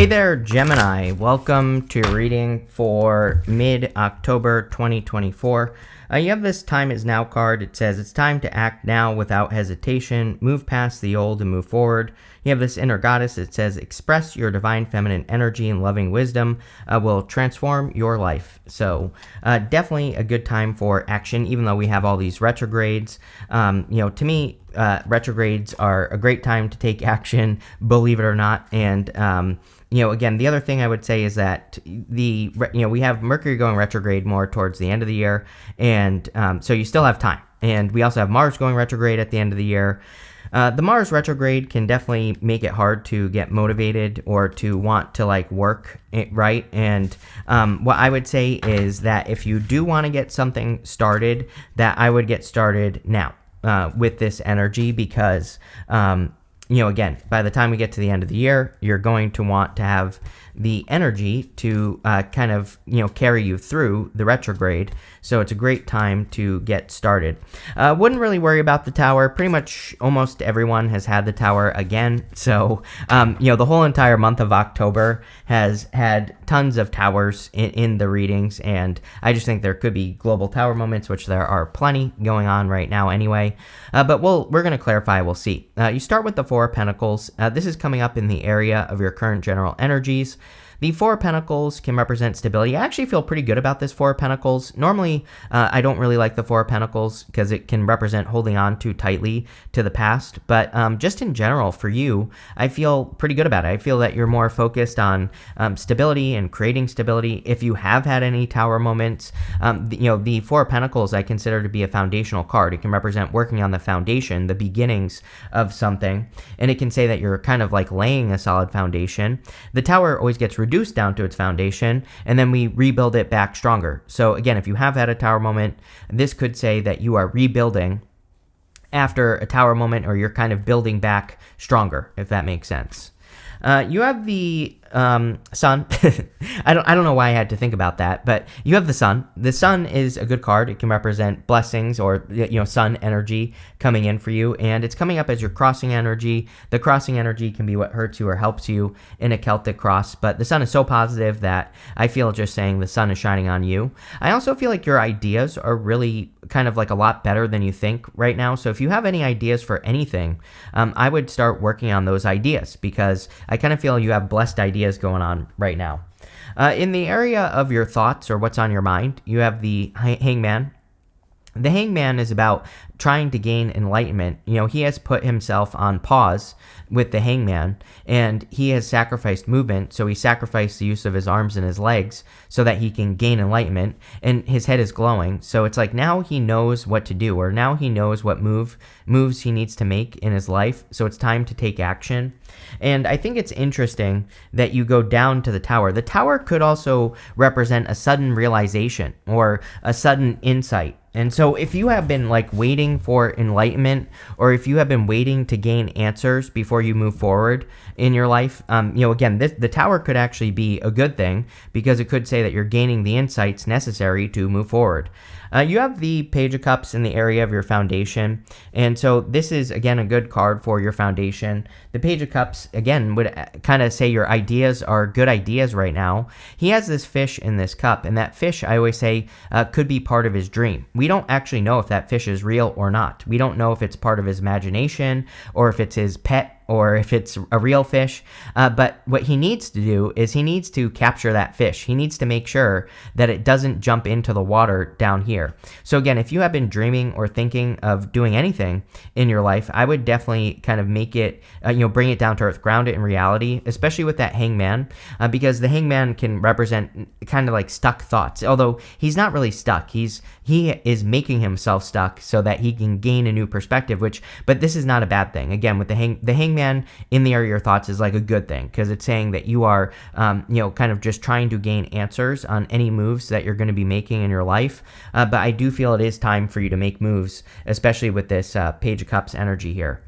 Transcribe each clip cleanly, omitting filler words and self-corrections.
Hey there, Gemini. Welcome to your reading for mid-October 2024. You have this Time Is Now card. It says it's time to act now without hesitation, move past the old and move forward. You have this inner goddess. It says express your divine feminine energy and loving wisdom will transform your life. So definitely a good time for action, even though we have all these retrogrades. To me, retrogrades are a great time to take action, believe it or not. And again, the other thing I would say is that we have Mercury going retrograde more towards the end of the year, and so you still have time. And we also have Mars going retrograde at the end of the year. The Mars retrograde can definitely make it hard to get motivated or to want to work it right. And what I would say is that if you do want to get something started, that I would get started now with this energy, because again, by the time we get to the end of the year, you're going to want to have the energy to carry you through the retrograde. So it's a great time to get started. Wouldn't really worry about the tower. Pretty much almost everyone has had the tower again. So, the whole entire month of October has had tons of towers in the readings. And I just think there could be global tower moments, which there are plenty going on right now anyway. But we're going to clarify. We'll see. You start with the Four of Pentacles. This is coming up in the area of your current general energies. The Four of Pentacles can represent stability. I actually feel pretty good about this Four of Pentacles. Normally, I don't really like the Four of Pentacles because it can represent holding on too tightly to the past. But just in general, for you, I feel pretty good about it. I feel that you're more focused on stability and creating stability. If you have had any tower moments, the Four of Pentacles I consider to be a foundational card. It can represent working on the foundation, the beginnings of something. And it can say that you're kind of laying a solid foundation. The tower always gets reduced down to its foundation, and then we rebuild it back stronger. So again, if you have had a tower moment, this could say that you are rebuilding after a tower moment, or you're kind of building back stronger, if that makes sense. You have the Sun. I don't know why I had to think about that, but you have the Sun. The Sun is a good card. It can represent blessings or sun energy coming in for you, and it's coming up as your crossing energy. The crossing energy can be what hurts you or helps you in a Celtic cross, but the Sun is so positive that I feel just saying the Sun is shining on you. I also feel like your ideas are really kind of a lot better than you think right now. So if you have any ideas for anything, I would start working on those ideas, because I kind of feel you have blessed ideas going on right now. In the area of your thoughts or what's on your mind, you have the Hangman. The Hangman is about trying to gain enlightenment. He has put himself on pause with the Hangman, and he has sacrificed movement. So he sacrificed the use of his arms and his legs so that he can gain enlightenment, and his head is glowing. So it's now he knows what to do, or now he knows what moves he needs to make in his life. So it's time to take action. And I think it's interesting that you go down to the tower. The tower could also represent a sudden realization or a sudden insight. And so if you have been waiting for enlightenment, or if you have been waiting to gain answers before you move forward in your life, again, the tower could actually be a good thing, because it could say that you're gaining the insights necessary to move forward. You have the Page of Cups in the area of your foundation. And so this is, again, a good card for your foundation. The Page of Cups, again, would kind of say your ideas are good ideas right now. He has this fish in this cup, and that fish, I always say, could be part of his dream. We don't actually know if that fish is real or not. We don't know if it's part of his imagination, or if it's his pet, or if it's a real fish. But what he needs to do is he needs to capture that fish. He needs to make sure that it doesn't jump into the water down here. So again, if you have been dreaming or thinking of doing anything in your life, I would definitely kind of make it, bring it down to earth, ground it in reality, especially with that Hangman, because the Hangman can represent kind of stuck thoughts. Although he's not really stuck. He is making himself stuck so that he can gain a new perspective, but this is not a bad thing. Again, with the Hangman in the area of your thoughts is a good thing, because it's saying that you are, kind of just trying to gain answers on any moves that you're going to be making in your life. But I do feel it is time for you to make moves, especially with this Page of Cups energy here.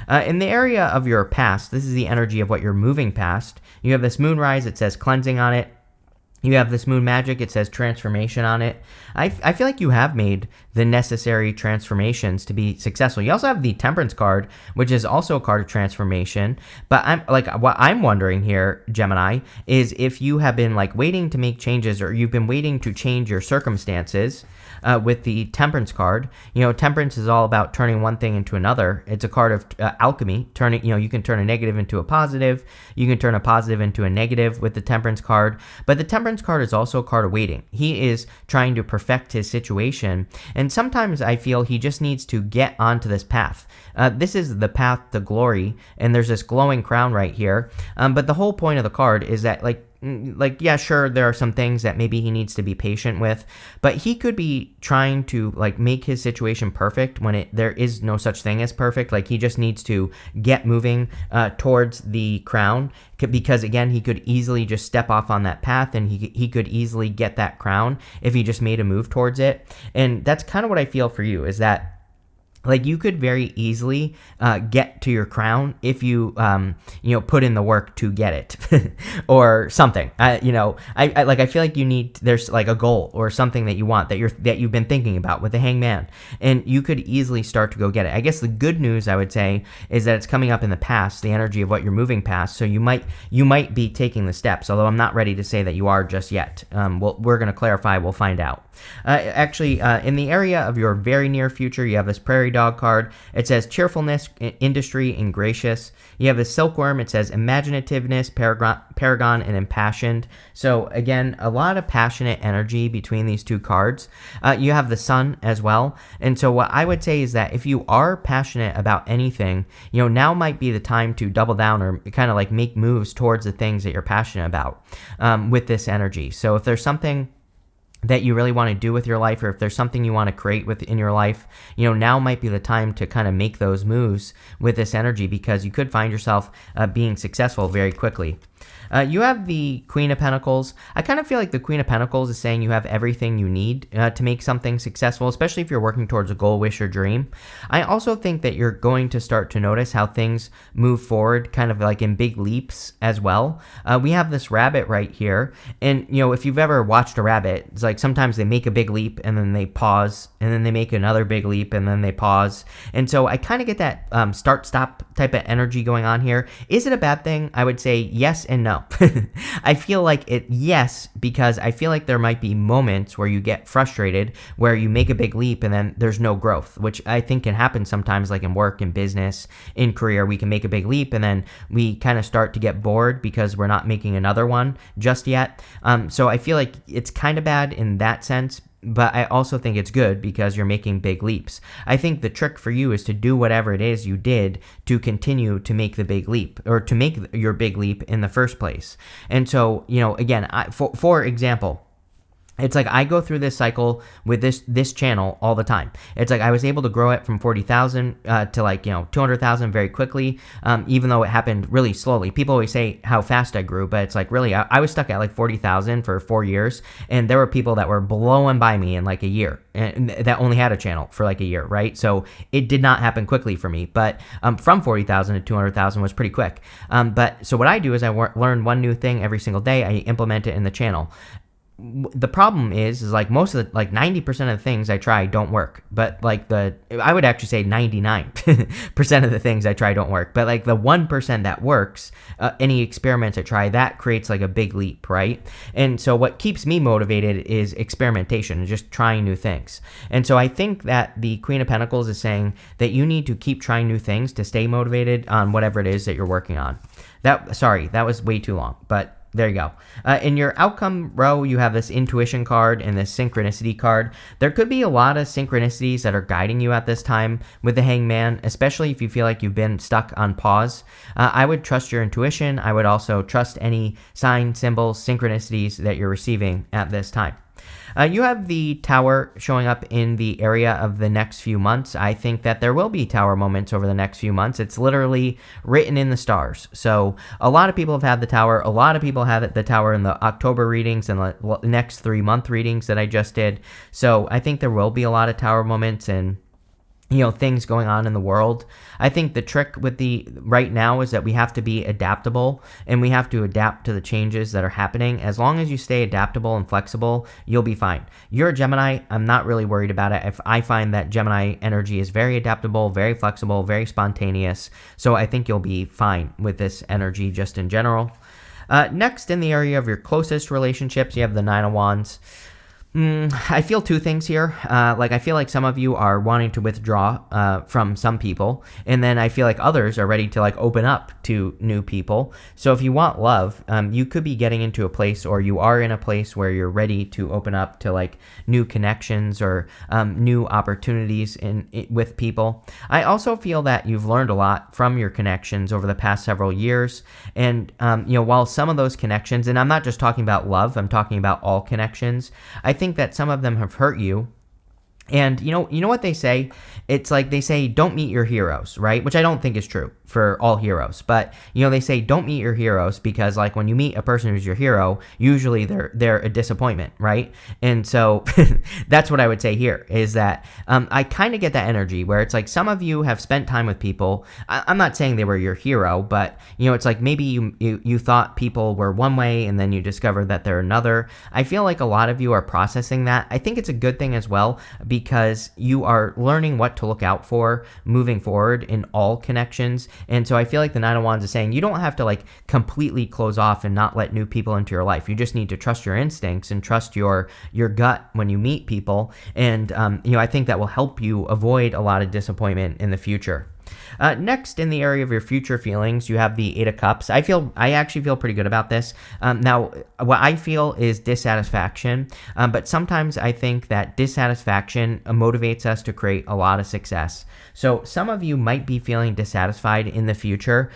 In the area of your past, this is the energy of what you're moving past. You have this Moonrise. It says cleansing on it. You have this moon magic. It says transformation on it. I feel like you have made the necessary transformations to be successful. You also have the temperance card, which is also a card of transformation. But what I'm wondering here, Gemini, is if you have been like waiting to make changes, or you've been waiting to change your circumstances. With the temperance card, temperance is all about turning one thing into another. It's a card of alchemy. You can turn a negative into a positive. You can turn a positive into a negative with the temperance card. But the temperance card is also a card of waiting. He is trying to perfect his situation. And sometimes I feel he just needs to get onto this path. This is the path to glory. And there's this glowing crown right here. But the whole point of the card is that yeah, sure, there are some things that maybe he needs to be patient with, but he could be trying to make his situation perfect when there is no such thing as perfect. Like, he just needs to get moving towards the crown, because again, he could easily just step off on that path, and he could easily get that crown if he just made a move towards it. And that's kind of what I feel for you, is that you could very easily get to your crown if you, put in the work to get it, or something. I feel like there's like a goal or something that you want, that you've been thinking about with the Hangman, and you could easily start to go get it. I guess the good news, I would say, is that it's coming up in the past, the energy of what you're moving past. So you might be taking the steps, although I'm not ready to say that you are just yet. We're going to clarify. We'll find out. In the area of your very near future, you have this prairie dog card. It says cheerfulness, industry, and gracious. You have the silkworm. It says imaginativeness, paragon, and impassioned. So again, a lot of passionate energy between these two cards. You have the sun as well. And so what I would say is that if you are passionate about anything, now might be the time to double down, or kind of make moves towards the things that you're passionate about with this energy. So if there's something that you really want to do with your life, or if there's something you want to create in your life, now might be the time to kind of make those moves with this energy, because you could find yourself being successful very quickly. You have the Queen of Pentacles. I kind of feel like the Queen of Pentacles is saying you have everything you need to make something successful, especially if you're working towards a goal, wish, or dream. I also think that you're going to start to notice how things move forward kind of in big leaps as well. We have this rabbit right here. And, if you've ever watched a rabbit, it's like sometimes they make a big leap and then they pause, and then they make another big leap and then they pause. And so I kind of get that start-stop type of energy going on here. Is it a bad thing? I would say yes and no. I feel like yes, because I feel like there might be moments where you get frustrated, where you make a big leap and then there's no growth, which I think can happen sometimes, like in work, in business, in career. We can make a big leap and then we kind of start to get bored because we're not making another one just yet. So I feel like it's kind of bad in that sense. But I also think it's good because you're making big leaps. I think the trick for you is to do whatever it is you did to continue to make the big leap, or to make your big leap in the first place. And so, again, for example, it's like I go through this cycle with this channel all the time. It's like I was able to grow it from 40,000 to 200,000 very quickly, even though it happened really slowly. People always say how fast I grew, but it's like really I was stuck at 40,000 for 4 years, and there were people that were blowing by me in a year, and that only had a channel for a year, right? So it did not happen quickly for me, but from 40,000 to 200,000 was pretty quick. But so what I do is I learn one new thing every single day. I implement it in the channel. The problem is most of the 90% of the things I try don't work, but I would actually say 99% of the things I try don't work, but the 1% that works, any experiments I try, that creates a big leap, right? And so what keeps me motivated is experimentation and just trying new things. And so I think that the Queen of Pentacles is saying that you need to keep trying new things to stay motivated on whatever it is that you're working on. That was way too long, but there you go. In your outcome row, you have this intuition card and this synchronicity card. There could be a lot of synchronicities that are guiding you at this time with the Hangman, especially if you feel like you've been stuck on pause. I would trust your intuition. I would also trust any sign, symbols, synchronicities that you're receiving at this time. You have the Tower showing up in the area of the next few months. I think that there will be Tower moments over the next few months. It's literally written in the stars. So a lot of people have had the Tower. A lot of people have the Tower in the October readings and the next 3-month readings that I just did. So I think there will be a lot of Tower moments, and things going on in the world. I think the trick with the right now is that we have to be adaptable, and we have to adapt to the changes that are happening. As long as you stay adaptable and flexible, you'll be fine. You're a Gemini. I'm not really worried about it. If I find that Gemini energy is very adaptable, very flexible, very spontaneous. So I think you'll be fine with this energy just in general. Next, in the area of your closest relationships, you have the Nine of Wands. I feel two things here. I feel like some of you are wanting to withdraw from some people, and then I feel like others are ready to open up to new people. So if you want love, you could be getting into a place, or you are in a place where you're ready to open up to new connections or new opportunities with people. I also feel that you've learned a lot from your connections over the past several years, and while some of those connections, and I'm not just talking about love, I'm talking about all connections, I think that some of them have hurt you. And you know what they say? It's like they say, don't meet your heroes, right? Which I don't think is true for all heroes. But they say don't meet your heroes because when you meet a person who's your hero, usually they're a disappointment, right? And so that's what I would say here is that I kind of get that energy where it's like some of you have spent time with people. I'm not saying they were your hero, but it's like maybe you thought people were one way and then you discovered that they're another. I feel like a lot of you are processing that. I think it's a good thing as well, because you are learning what to look out for moving forward in all connections. And so I feel like the Nine of Wands is saying you don't have to completely close off and not let new people into your life. You just need to trust your instincts and trust your gut when you meet people. And I think that will help you avoid a lot of disappointment in the future. Next, in the area of your future feelings, you have the Eight of Cups. I actually feel pretty good about this. Now, what I feel is dissatisfaction, but sometimes I think that dissatisfaction motivates us to create a lot of success. So some of you might be feeling dissatisfied in the future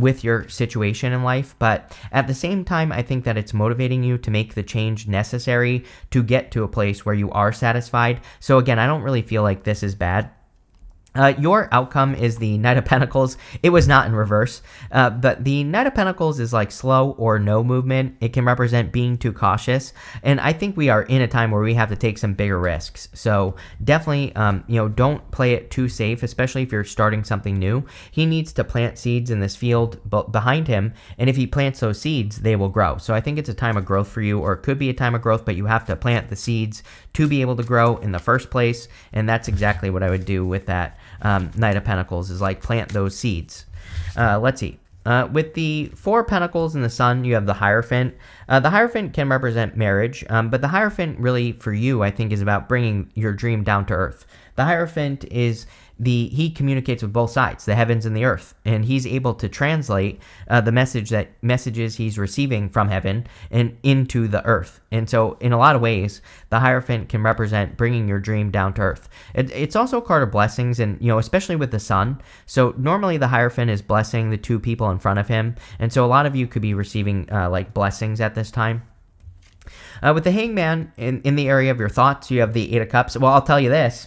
with your situation in life, but at the same time, I think that it's motivating you to make the change necessary to get to a place where you are satisfied. So again, I don't really feel like this is bad. Your outcome is the Knight of Pentacles. It was not in reverse, but the Knight of Pentacles is slow or no movement. It can represent being too cautious, and I think we are in a time where we have to take some bigger risks. So definitely, don't play it too safe, especially if you're starting something new. He needs to plant seeds in this field behind him, and if he plants those seeds, they will grow. So I think it's a time of growth for you, or it could be a time of growth, but you have to plant the seeds to be able to grow in the first place, and that's exactly what I would do with that Knight of Pentacles, is plant those seeds. Let's see. With the Four of Pentacles and the Sun, you have the Hierophant. The Hierophant can represent marriage, but the Hierophant really, for you, I think, is about bringing your dream down to earth. The Hierophant is he communicates with both sides, the heavens and the earth, and he's able to translate the messages he's receiving from heaven and into the earth. And so in a lot of ways, the Hierophant can represent bringing your dream down to earth. It's also a card of blessings, and especially with the Sun. So normally the Hierophant is blessing the two people in front of him, and so a lot of you could be receiving blessings at this time. With the Hangman, in the area of your thoughts, you have the Eight of Cups. Well, I'll tell you this.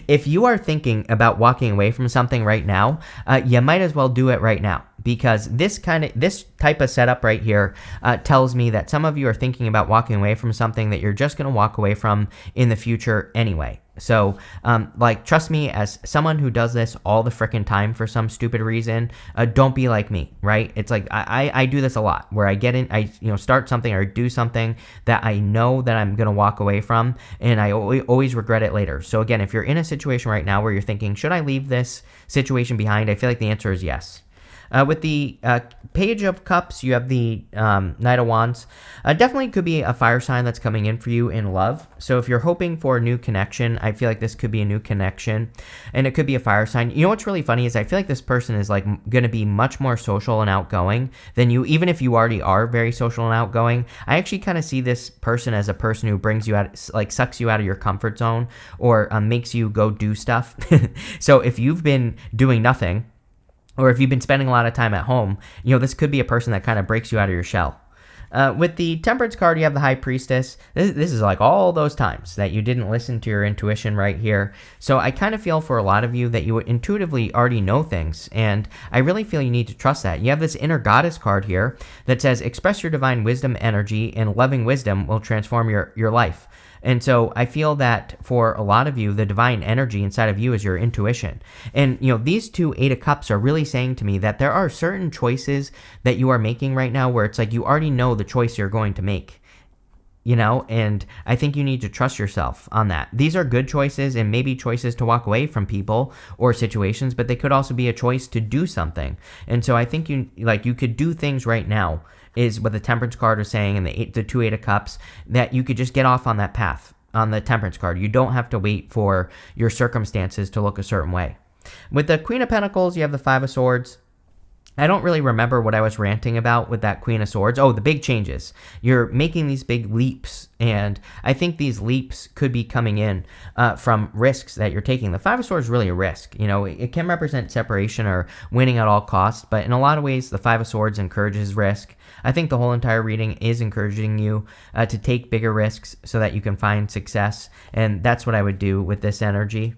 If you are thinking about walking away from something right now, you might as well do it right now. Because this type of setup right here tells me that some of you are thinking about walking away from something that you're just going to walk away from in the future anyway. So, trust me, as someone who does this all the frickin' time for some stupid reason, don't be like me, right? It's like, I do this a lot, where I get in, start something or do something that I know that I'm going to walk away from, and I always regret it later. So again, if you're in a situation right now where you're thinking, should I leave this situation behind? I feel like the answer is yes. With the Page of Cups, you have the Knight of Wands. Definitely could be a fire sign that's coming in for you in love. So if you're hoping for a new connection, I feel like this could be a new connection, and it could be a fire sign. You know what's really funny is I feel like this person is going to be much more social and outgoing than you, even if you already are very social and outgoing. I actually kind of see this person as a person who brings you out, sucks you out of your comfort zone, or makes you go do stuff. So if you've been doing nothing, or if you've been spending a lot of time at home, this could be a person that kind of breaks you out of your shell. With the Temperance card, you have the High Priestess. This is all those times that you didn't listen to your intuition right here. So I kind of feel for a lot of you that you intuitively already know things, and I really feel you need to trust that. You have this Inner Goddess card here that says, express your divine wisdom energy, and loving wisdom will transform your life. And so I feel that for a lot of you, the divine energy inside of you is your intuition. And, these two Eight of Cups are really saying to me that there are certain choices that you are making right now where it's like you already know the choice you're going to make. And I think you need to trust yourself on that. These are good choices and maybe choices to walk away from people or situations, but they could also be a choice to do something. And so I think you could do things right now, is what the Temperance card is saying, and the two Eight of Cups, that you could just get off on that path on the Temperance card. You don't have to wait for your circumstances to look a certain way. With the Queen of Pentacles, you have the Five of Swords. I don't really remember what I was ranting about with that Queen of Swords. Oh, the big changes. You're making these big leaps, and I think these leaps could be coming in from risks that you're taking. The Five of Swords is really a risk. It can represent separation or winning at all costs, but in a lot of ways, the Five of Swords encourages risk. I think the whole entire reading is encouraging you to take bigger risks so that you can find success, and that's what I would do with this energy.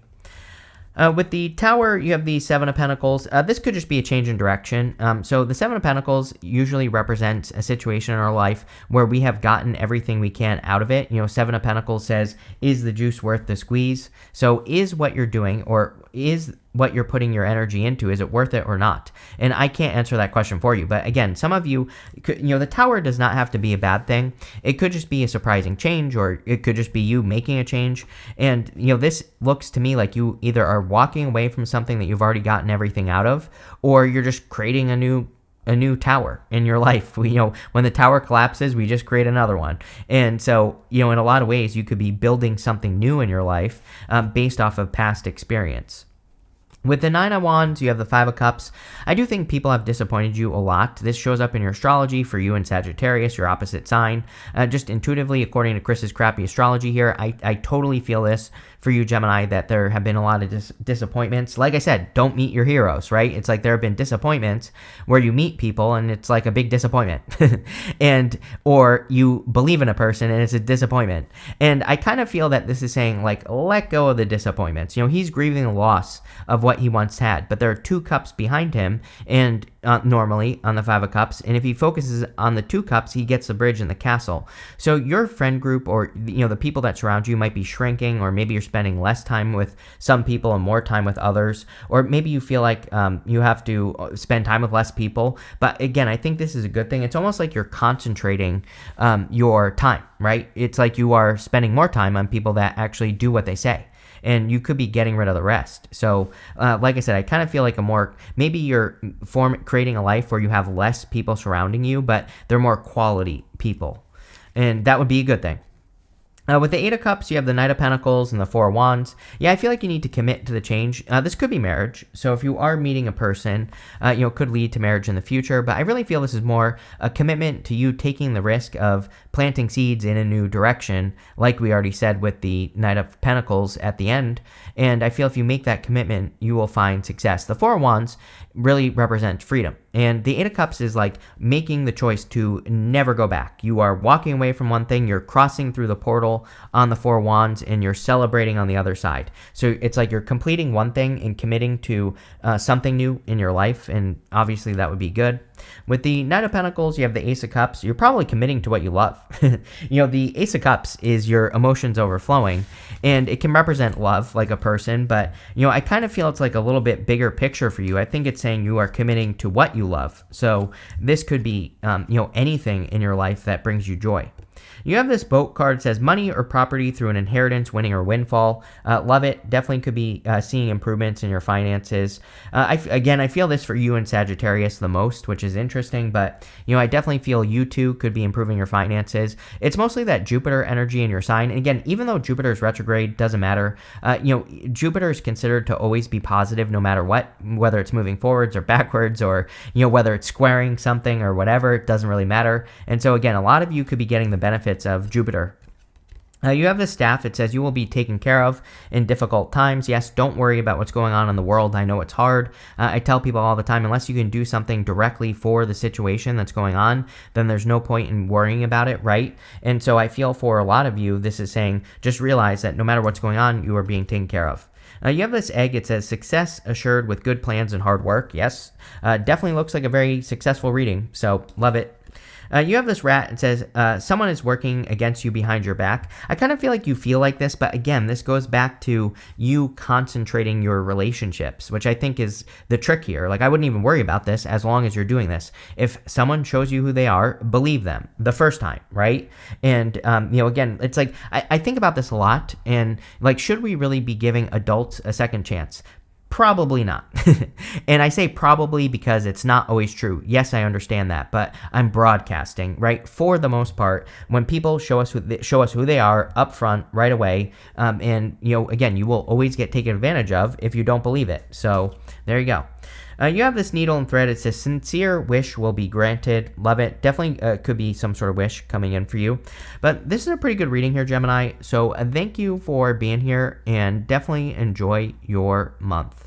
With the Tower, you have the Seven of Pentacles. This could just be a change in direction. So the Seven of Pentacles usually represents a situation in our life where we have gotten everything we can out of it. Seven of Pentacles says, is the juice worth the squeeze? So is what you're doing, or is what you're putting your energy into, is it worth it or not? And I can't answer that question for you. But again, some of you, the Tower does not have to be a bad thing. It could just be a surprising change, or it could just be you making a change. And, this looks to me like you either are walking away from something that you've already gotten everything out of, or you're just creating a new tower in your life. When the tower collapses, we just create another one. And so, in a lot of ways, you could be building something new in your life based off of past experience. With the Nine of Wands, you have the Five of Cups. I do think people have disappointed you a lot. This shows up in your astrology for you and Sagittarius, your opposite sign. Just intuitively, according to Chris's crappy astrology here, I totally feel this for you, Gemini, that there have been a lot of disappointments. Like I said, don't meet your heroes, right? It's like there have been disappointments where you meet people and it's like a big disappointment. Or you believe in a person and it's a disappointment. And I kind of feel that this is saying, like, let go of the disappointments. He's grieving the loss of what he once had, but there are two cups behind him, and normally on the Five of Cups, and if he focuses on the two cups, he gets the bridge and the castle. So your friend group, or the people that surround you, might be shrinking, or maybe you're spending less time with some people and more time with others, or maybe you feel like you have to spend time with less people. But again, I think this is a good thing. It's almost like you're concentrating your time, right? It's like you are spending more time on people that actually do what they say, and you could be getting rid of the rest. So like I said, I kind of feel like maybe you're creating a life where you have less people surrounding you, but they're more quality people, and that would be a good thing. With the Eight of Cups, you have the Knight of Pentacles and the Four of Wands. Yeah, I feel like you need to commit to the change. This could be marriage. So if you are meeting a person, it could lead to marriage in the future. But I really feel this is more a commitment to you taking the risk of planting seeds in a new direction, like we already said with the Knight of Pentacles at the end. And I feel if you make that commitment, you will find success. The Four of Wands really represents freedom. And the Eight of Cups is like making the choice to never go back. You are walking away from one thing, you're crossing through the portal on the Four of Wands, and you're celebrating on the other side. So it's like you're completing one thing and committing to something new in your life, and obviously that would be good. With the Knight of Pentacles, you have the Ace of Cups. You're probably committing to what you love. The Ace of Cups is your emotions overflowing, and it can represent love, like a person, but, I kind of feel it's like a little bit bigger picture for you. I think it's saying you are committing to what you love. So this could be, anything in your life that brings you joy. You have this Boat card that says money or property through an inheritance, winning or windfall. Love it. Definitely could be seeing improvements in your finances. I feel this for you and Sagittarius the most, which is interesting, but, I definitely feel you two could be improving your finances. It's mostly that Jupiter energy in your sign. And again, even though Jupiter is retrograde, doesn't matter. Jupiter is considered to always be positive no matter what, whether it's moving forwards or backwards, or, whether it's squaring something or whatever, it doesn't really matter. And so again, a lot of you could be getting the benefits of Jupiter. You have the staff. It says you will be taken care of in difficult times. Yes, don't worry about what's going on in the world. I know it's hard. I tell people all the time, unless you can do something directly for the situation that's going on, then there's no point in worrying about it, right? And so I feel for a lot of you, this is saying just realize that no matter what's going on, you are being taken care of. You have this egg. It says success assured with good plans and hard work. Yes, definitely looks like a very successful reading, so love it. You have this rat. It says, someone is working against you behind your back. I kind of feel like you feel like this, but again, this goes back to you concentrating your relationships, which I think is the trick here. Like, I wouldn't even worry about this as long as you're doing this. If someone shows you who they are, believe them the first time, right? And, again, it's like, I think about this a lot, and like, should we really be giving adults a second chance? Probably not. And I say probably because it's not always true. Yes, I understand that, but I'm broadcasting, right? For the most part, when people show us who they are up front right away, and again, you will always get taken advantage of if you don't believe it. So there you go. You have this needle and thread. It says, sincere wish will be granted. Love it. Definitely could be some sort of wish coming in for you. But this is a pretty good reading here, Gemini. So thank you for being here, and definitely enjoy your month.